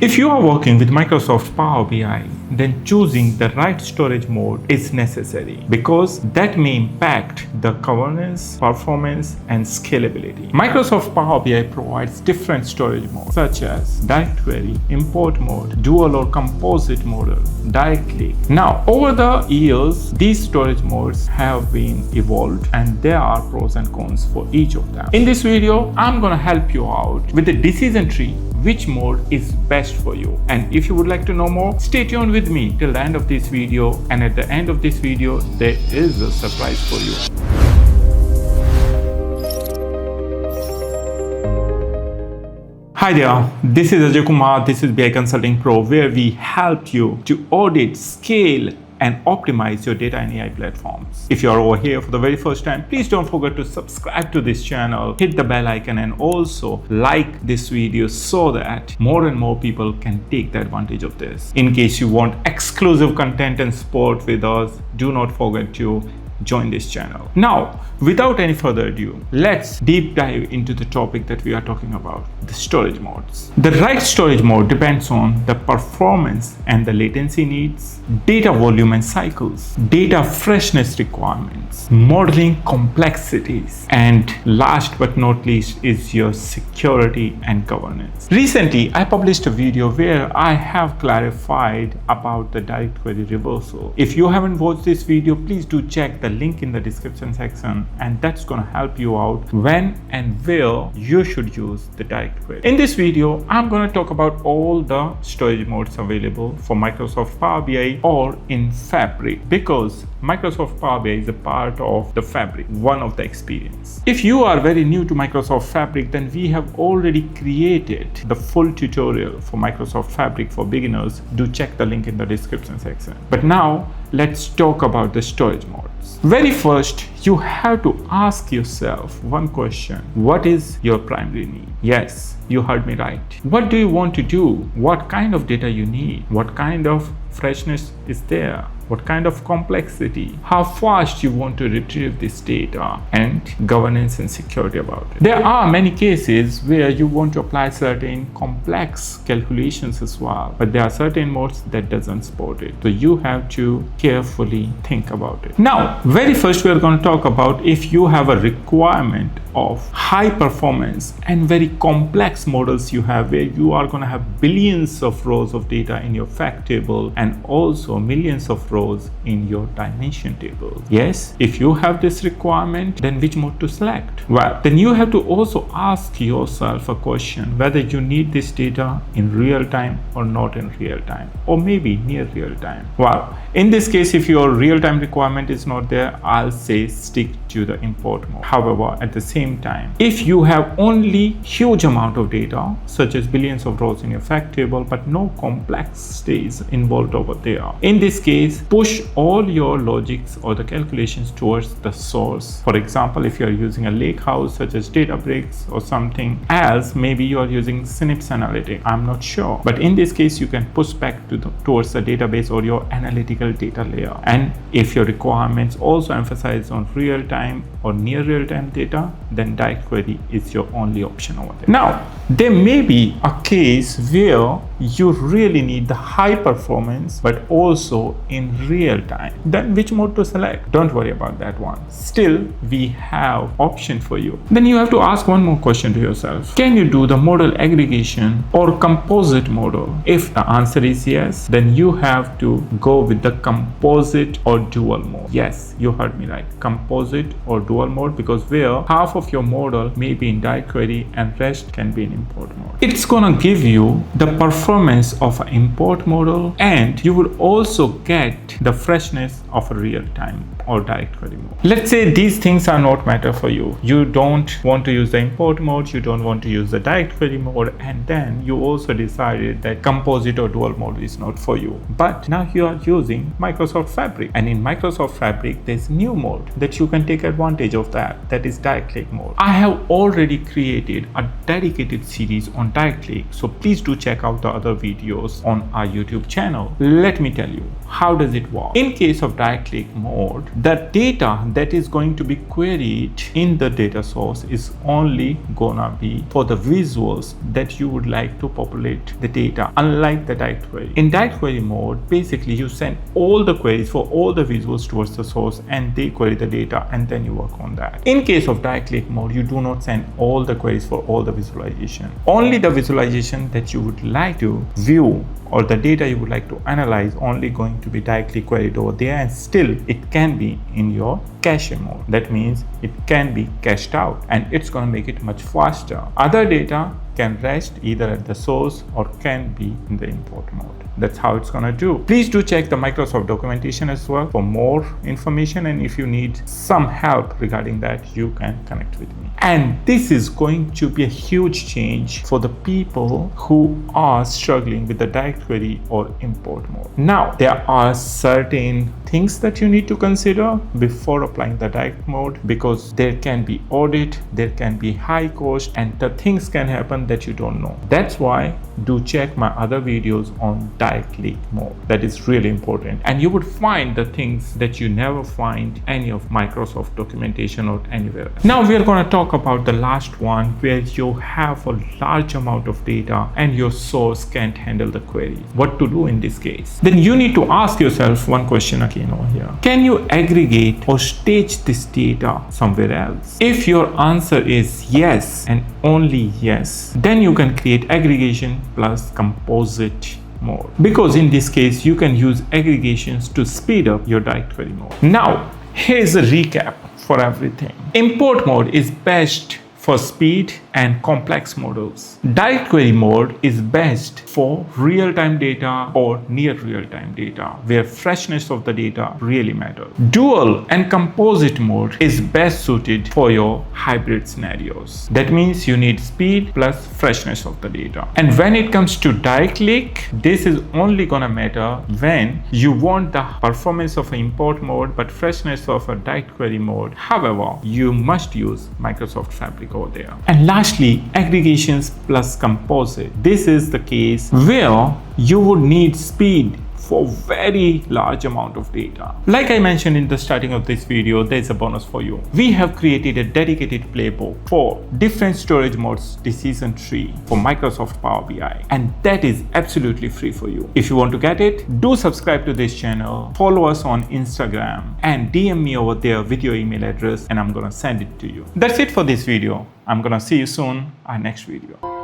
If you are working with Microsoft Power BI, then choosing the right storage mode is necessary because that may impact the governance, performance, and scalability. Microsoft Power BI provides different storage modes such as DirectQuery, import mode, dual or composite model, direct click. Now, over the years, these storage modes have been evolved and there are pros and cons for each of them. In this video, I'm going to help you out with the decision tree which mode is best for you. And if you would like to know more, stay tuned with me till the end of this video, and at the end of this video there is a surprise for you. Hi there, this is Ajay Kumar, this is BI Consulting Pro, where we help you to audit, scale, and optimize your data and AI platforms. If you are over here for the very first time, please don't forget to subscribe to this channel, hit the bell icon, and also like this video so that more and more people can take the advantage of this. In case you want exclusive content and support with us, do not forget to join this channel. Now, without any further ado, let's deep dive into the topic that we are talking about, the storage modes. The right storage mode depends on the performance and the latency needs, data volume and cycles, data freshness requirements, modeling complexities, and last but not least is your security and governance. Recently, I published a video where I have clarified about the DirectQuery reversal. If you haven't watched this video, please do check the link in the description section, and that's going to help you out when and where you should use the DirectQuery. In this video, I'm going to talk about all the storage modes available for Microsoft Power BI or in Fabric, because Microsoft Power BI is a part of the Fabric, one of the experience. If you are very new to Microsoft Fabric, then we have already created the full tutorial for Microsoft Fabric for beginners. Do check the link in the description section. But now let's talk about the storage modes. Very first, you have to ask yourself one question: what is your primary need? Yes, you heard me right. What do you want to do? What kind of data you need? What kind of freshness is there? What kind of complexity? How fast you want to retrieve this data, and governance and security about it. There are many cases where you want to apply certain complex calculations as well, but there are certain modes that doesn't support it. So you have to carefully think about it. Now, very first we are going to talk about if you have a requirement of high performance and very complex models you have, where you are going to have billions of rows of data in your fact table and also millions of rows in your dimension table. Yes, if you have this requirement, then which mode to select? Well, then you have to also ask yourself a question whether you need this data in real time or not in real time, or maybe near real time. Well, in this case, if your real-time requirement is not there, I'll say stick to the import mode. However, at the same time, if you have only huge amount of data, such as billions of rows in your fact table, but no complexities involved over there, in this case, push all your logics or the calculations towards the source. For example, if you are using a lake house such as Databricks or something else, maybe you are using Synapse Analytics, I'm not sure. But in this case, you can push back towards the database or your analytical data layer. And if your requirements also emphasize on real-time or near real-time data, then DirectQuery is your only option over there. Now, there may be a case where you really need the high performance but also in real time. Then which mode to select? Don't worry about that one. Still, we have option for you. Then you have to ask one more question to yourself: can you do the model aggregation or composite model? If the answer is yes, then you have to go with the composite or dual mode. Yes, you heard me right, composite or dual mode, because where half of your model may be in DirectQuery and rest can be in import mode. It's gonna give you the performance of an import model, and you will also get the freshness of a real-time or DirectQuery mode. Let's say these things are not matter for you. You don't want to use the import mode, you don't want to use the DirectQuery mode, and then you also decided that composite or dual mode is not for you. But now you are using Microsoft Fabric, and in Microsoft Fabric there's new mode that you can take advantage of, that is direct click mode. I have already created a dedicated series on direct click, so please do check out the other videos on our YouTube channel. Let me tell you, how does it work? In case of direct click mode, the data that is going to be queried in the data source is only gonna be for the visuals that you would like to populate the data, unlike the direct query. In direct query mode, basically you send all the queries for all the visuals towards the source and they query the data and then you work on that. In case of direct click mode, you do not send all the queries for all the visualization. Only the visualization that you would like to view or the data you would like to analyze only going to be directly queried over there, and still it can be in your cache mode. That means it can be cached out and it's going to make it much faster. Other data can rest either at the source or can be in the import mode. That's how it's going to do. Please do check the Microsoft documentation as well for more information, and if you need some help regarding that, you can connect with me. And this is going to be a huge change for the people who are struggling with the direct query or import mode. Now, there are certain things that you need to consider before applying the direct mode, because there can be audit, there can be high cost, and the things can happen that you don't know. That's why do check my other videos on direct click mode. That is really important, and you would find the things that you never find any of Microsoft documentation or anywhere. Now we are going to talk about the last one, where you have a large amount of data and your source can't handle the query. What to do in this case? Then you need to ask yourself one question again over here. Can you aggregate or stage this data somewhere else? If your answer is yes and only yes, then you can create aggregation plus composite mode, because in this case you can use aggregations to speed up your direct query mode. Now here's a recap for everything. Import mode is best for speed and complex models. Direct query mode is best for real-time data or near real-time data, where freshness of the data really matters. Dual and composite mode is best suited for your hybrid scenarios. That means you need speed plus freshness of the data. And when it comes to direct click, this is only gonna matter when you want the performance of an import mode but freshness of a direct query mode. However, you must use Microsoft Fabric over there. And lastly, aggregations plus composite. This is the case where you would need speed for very large amount of data. Like I mentioned in the starting of this video, there's a bonus for you. We have created a dedicated playbook for different storage modes decision tree for Microsoft Power BI, and that is absolutely free for you. If you want to get it, do subscribe to this channel, follow us on Instagram, and DM me over there with your email address, and I'm gonna send it to you. That's it for this video. I'm gonna see you soon in our next video.